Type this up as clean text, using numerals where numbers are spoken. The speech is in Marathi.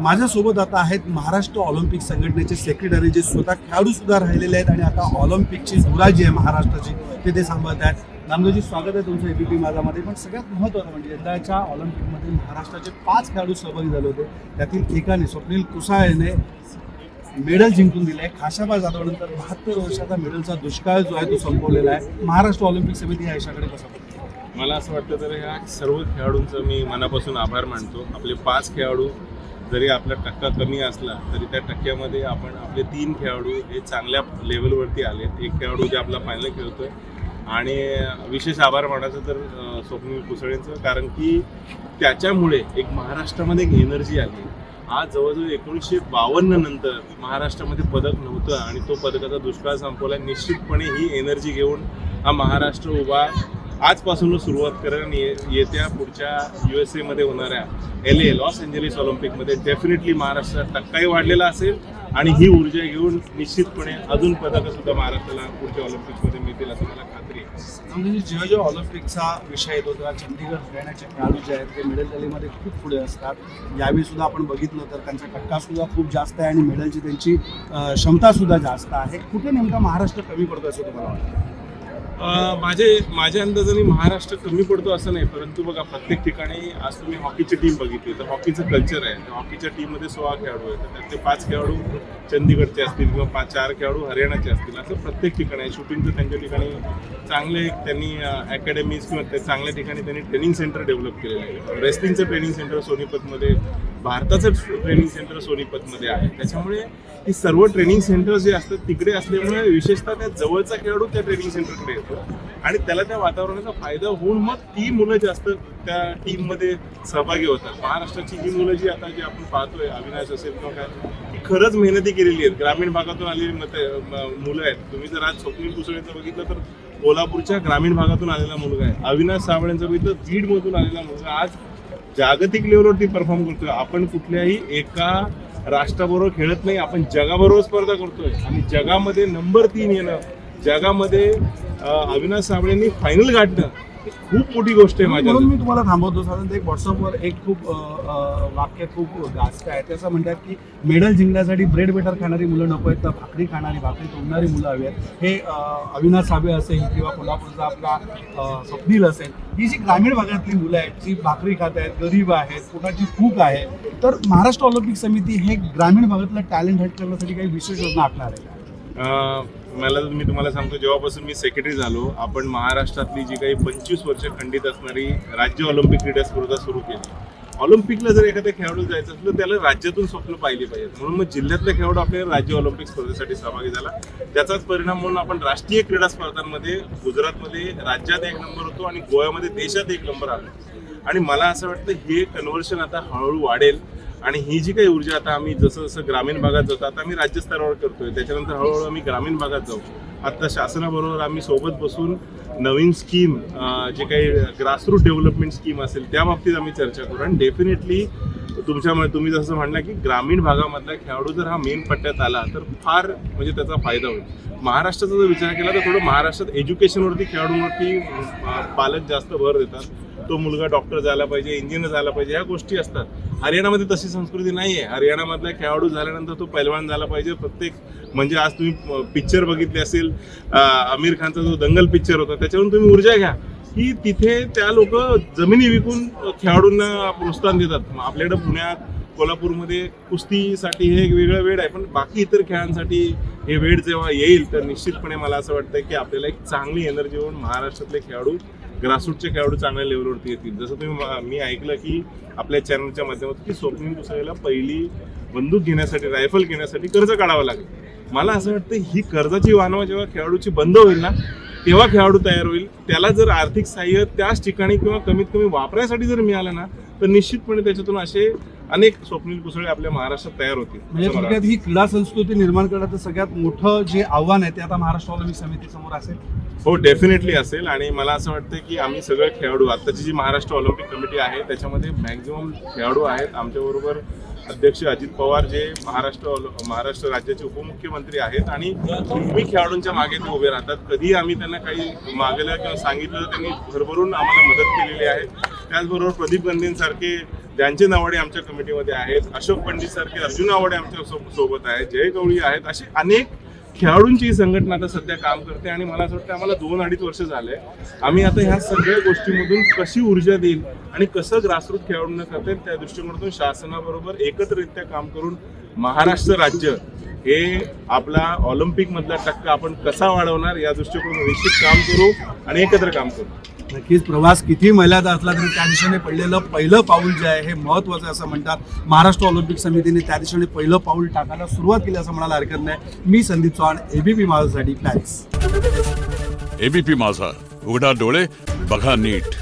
माझ्यासोबत आता आहेत महाराष्ट्र ऑलिम्पिक संघटनेचे सेक्रेटरी जे स्वतः खेळाडू सुद्धा राहिलेले आहेत आणि आता ऑलिम्पिकची धुरा जी आहे महाराष्ट्राची ते सांभाळत आहेत. नामदेवजी, स्वागत आहे तुमचं एबीपी माझामध्ये. पण सगळ्यात महत्त्वाचं म्हणजे यंदाच्या ऑलिम्पिकमध्ये महाराष्ट्राचे 5 खेळाडू सहभागी झाले होते. त्यातील एकाने स्वप्नील कुसाळेने मेडल जिंकून दिलं आहे. खाशाबा जाधवनंतर 72 वर्षाचा मेडलचा दुष्काळ जो आहे तो संपवलेला आहे. महाराष्ट्र ऑलिम्पिक समिती या यशाकडे कसं बघते? मला असं वाटतं तर ह्या सर्व खेळाडूंचं मी मनापासून आभार मानतो. आपले 5 खेळाडू जरी आपला टक्का कमी असला तरी त्या टक्क्यामध्ये आपण आपले 3 खेळाडू हे चांगल्या लेवलवरती आलेत. एक खेळाडू जे आपला फायनल खेळतोय आणि विशेष आभार मानायचं तर स्वप्नील कुसाळेंचं, कारण की त्याच्यामुळे एक महाराष्ट्रामध्ये एक एनर्जी आली. आज जवळजवळ 1952 नंतर महाराष्ट्रामध्ये पदक नव्हतं आणि तो पदकाचा दुष्काळ संपवला. निश्चितपणे ही एनर्जी घेऊन हा महाराष्ट्र उभा आजपासूनच सुरुवात करेल आणि येत्या पुढच्या USA मध्ये होणाऱ्या LA लॉस एंजेलिस ऑलिम्पिकमध्ये डेफिनेटली महाराष्ट्रात टक्काही वाढलेला असेल आणि ही ऊर्जा घेऊन निश्चितपणे अजून पदकं सुद्धा महाराष्ट्राला पुढच्या ऑलिम्पिकमध्ये मिळतील असं मला खात्री आहे. जेव्हा ऑलिम्पिकचा विषय येतो तेव्हा चंदीगड हरियाणाचे खेळाडू जे आहेत ते मेडल टॅलीमध्ये खूप पुढे असतात. यावेळी सुद्धा आपण बघितलं तर त्यांचा टक्का सुद्धा खूप जास्त आहे आणि मेडलची त्यांची क्षमता सुद्धा जास्त आहे. कुठे नेमका महाराष्ट्र कमी पडतो असं तुम्हाला वाटतं? माझ्या अंदाजाने महाराष्ट्र कमी पडतो असं नाही, परंतु बघा प्रत्येक ठिकाणी आज तुम्ही हॉकीची टीम बघितली तर हॉकीचं कल्चर आहे. हॉकीच्या टीममध्ये 16 खेळाडू आहेत, त्यातले 5 खेळाडू चंदीगडचे असतील किंवा 4 खेळाडू हरियाणाचे असतील. असं प्रत्येक ठिकाणी आहे. शूटिंगचं त्यांच्या ठिकाणी चांगले त्यांनी अकॅडमीज किंवा चांगल्या ठिकाणी त्यांनी ट्रेनिंग सेंटर डेव्हलप केलेलं आहे. रेस्लिंगचं ट्रेनिंग सेंटर सोनीपतमध्ये, भारताचं ट्रेनिंग सेंटर सोनीपतमध्ये आहे. त्याच्यामुळे ही सर्व ट्रेनिंग सेंटर्स जे असतात तिकडे असल्यामुळे विशेषतः त्या जवळचा खेळाडू त्या ट्रेनिंग सेंटरकडे येतो आणि त्याला त्या वातावरणाचा फायदा होऊन मग ती मुलं जास्त त्या टीममध्ये सहभागी होतात. महाराष्ट्राची ही मुलं जी आता जी आपण पाहतोय, अविनाश असेल किंवा काय, ती खरंच मेहनती केलेली आहेत. ग्रामीण भागातून आलेली मुलं आहेत. तुम्ही जर आज स्वप्नील कुसाळेंचं बघितलं तर कोल्हापूरच्या ग्रामीण भागातून आलेला मुलगा आहे. अविनाश साबळेंचं बघितलं बीडमधून आलेला मुलगा आज जागतिक लेवलवरती परफॉर्म करतोय. आपण कुठल्याही एका राष्ट्राबरोबर खेळत नाही, आपण जगाबरोबर स्पर्धा करतोय आणि जगामध्ये नंबर 3 येणं, जगामध्ये अविनाश साबळेंनी फायनल गाठणं खूप मोठी गोष्ट आहे. म्हणून मी तुम्हाला थांबवतो. साधारणतः एक व्हॉट्सअपवर एक खूप वाक्य खूप जास्त आहे. त्याचं म्हणतात की मेडल जिंकण्यासाठी ब्रेड बटर खाणारी मुलं नको आहेत, तर भाकरी खाणारी, भाकरी तोडणारी मुलं हवी आहेत. हे अविनाश साबळे असेल किंवा कोल्हापूरचा आपला स्वप्नील असेल, ही जी ग्रामीण भागातली मुलं आहेत जी भाकरी खात आहेत, गरीब आहेत, पोटाची भूक आहे, तर महाराष्ट्र ऑलिम्पिक समिती हे ग्रामीण भागातलं टॅलेंट हट करण्यासाठी काही विशेष योजना आखणार आहे? मी तुम्हाला सांगतो, जेव्हापासून मी सेक्रेटरी झालो आपण महाराष्ट्रातली जी काही 25 वर्ष खंडित असणारी राज्य ऑलिम्पिक क्रीडा स्पर्धा सुरू केली. ऑलिम्पिकला जर एखाद्या खेळाडू जायचं असलं तर त्याला राज्यातून स्वप्न पाहिली पाहिजेत. म्हणून मग जिल्ह्यातला खेळाडू आपल्या राज्य ऑलिम्पिक स्पर्धेसाठी सहभागी झाला. त्याचाच परिणाम म्हणून आपण राष्ट्रीय क्रीडा स्पर्धांमध्ये गुजरातमध्ये राज्यात 1 नंबर होतो आणि गोव्यामध्ये देशात 1 नंबर आलो. आणि मला असं वाटतं हे कन्व्हर्शन आता हळूहळू वाढेल आणि ही जी काही ऊर्जा आता आम्ही जसं जसं ग्रामीण भागात जातो, आता आम्ही राज्यस्तरावर करतोय, त्याच्यानंतर हळूहळू आम्ही ग्रामीण भागात जाऊ. आता शासनाबरोबर आम्ही सोबत बसून नवीन स्कीम जे काही ग्रासरूट डेव्हलपमेंट स्कीम असेल त्या बाबतीत आम्ही चर्चा करू. आणि डेफिनेटली तुम्ही जसं म्हणला की ग्रामीण भागामधला खेळाडू जर हा मेन पट्ट्यात आला तर फार म्हणजे त्याचा फायदा होईल. महाराष्ट्राचा जर विचार केला तर थोडं महाराष्ट्रात एज्युकेशनवरती खेळाडूंवरती पालक जास्त भर देतात. तो मुलगा डॉक्टर झाला पाहिजे, इंजिनियर झाला पाहिजे, ह्या गोष्टी असतात. हरियाणामध्ये तशी संस्कृती नाही आहे. हरियाणामधला खेळाडू झाल्यानंतर तो पैलवान झाला पाहिजे. प्रत्येक म्हणजे आज तुम्ही पिक्चर बघितले असेल, आमिर खानचा जो दंगल पिक्चर होता त्याच्यावरून तुम्ही ऊर्जा घ्या की तिथे त्या लोक जमिनी विकून खेळाडूंना प्रोत्साहन देतात. आपल्याकडे पुण्यात कोल्हापूरमध्ये कुस्तीसाठी हे एक वेगळं वेळ आहे, पण बाकी इतर खेळांसाठी हे वेळ जेव्हा येईल तर निश्चितपणे मला असं वाटतं की आपल्याला एक चांगली एनर्जी होऊन महाराष्ट्रातले खेळाडू, ग्रासरूटचे खेळाडू चांगल्या लेवलवरती येतील. जसं मी ऐकलं की आपल्या चॅनलच्या माध्यमातून की स्वप्नील कुसाळेला पहिली बंदूक घेण्यासाठी, रायफल घेण्यासाठी कर्ज काढावं लागेल. मला असं वाटतं ही कर्जाची वानवा जेव्हा खेळाडूची बंद होईल ना तेव्हा खेळाडू तयार होईल. त्याला जर आर्थिक सहाय्य त्याच ठिकाणी किंवा कमीत कमी वापरासाठी जर मिळालं ना तर निश्चितपणे त्याच्यातून असे अनेक स्वप्नील कुसाळे आपल्या महाराष्ट्रात तयार होतील. म्हणजे थोडक्यात ही क्रीडा संस्कृती निर्माण करण्याचं सगळ्यात मोठं जे आव्हान आहे ते आता महाराष्ट्र ऑलिम्पिक समितीसमोर असेल. हो, डेफिनेटली असेल. आणि मला असं वाटतं की आम्ही सगळे खेळाडू, आत्ताची जी महाराष्ट्र ऑलिम्पिक कमिटी आहे त्याच्यामध्ये मॅक्झिमम खेळाडू आहेत. आमच्याबरोबर अध्यक्ष अजित पवार जे महाराष्ट्र राज्याचे उपमुख्यमंत्री आहेत आणि नेहमी खेळाडूंच्या मागे ते उभे राहतात. कधीही आम्ही त्यांना काही मागलं किंवा सांगितलं तर त्यांनी भरभरून आम्हाला मदत केलेली आहे. त्याचबरोबर प्रदीप गांधींसारखे त्यांचे नावाडे आमच्या कमिटीमध्ये आहेत, अशोक पंडित सारखे अर्जुन नावाडे आमच्या सोबत आहेत, जय गवळी आहेत, असे अनेक खेळाडूंची ही संघटना आता सध्या काम करते. आणि मला असं वाटतं आम्हाला 2-2.5 वर्ष झाले. आम्ही आता ह्या सगळ्या गोष्टीमधून कशी ऊर्जा देईल आणि कसं ग्रासरूट खेळाडूंना करता येईल त्या दृष्टिकोनातून शासनाबरोबर एकत्रित्या काम करून महाराष्ट्र राज्य हे आपला ऑलिम्पिक मधला टक्का आपण कसा वाढवणार या दृष्टिकोनातून निश्चित काम करू आणि एकत्र काम करू. नक्कीच प्रवास किती मैलाचा असला तरी त्या दिशेने पडलेलं पहिलं पाऊल जे आहे हे महत्त्वाचं असं म्हणतात. महाराष्ट्र ऑलिम्पिक समितीने त्या दिशेने पहिलं पाऊल टाकायला सुरुवात केली असं म्हणायला हरकत नाही. मी संदीप चव्हाण, एबीपी माझासाठी पॅरिस. एबीपी माझा, उघडा डोळे बघा नीट.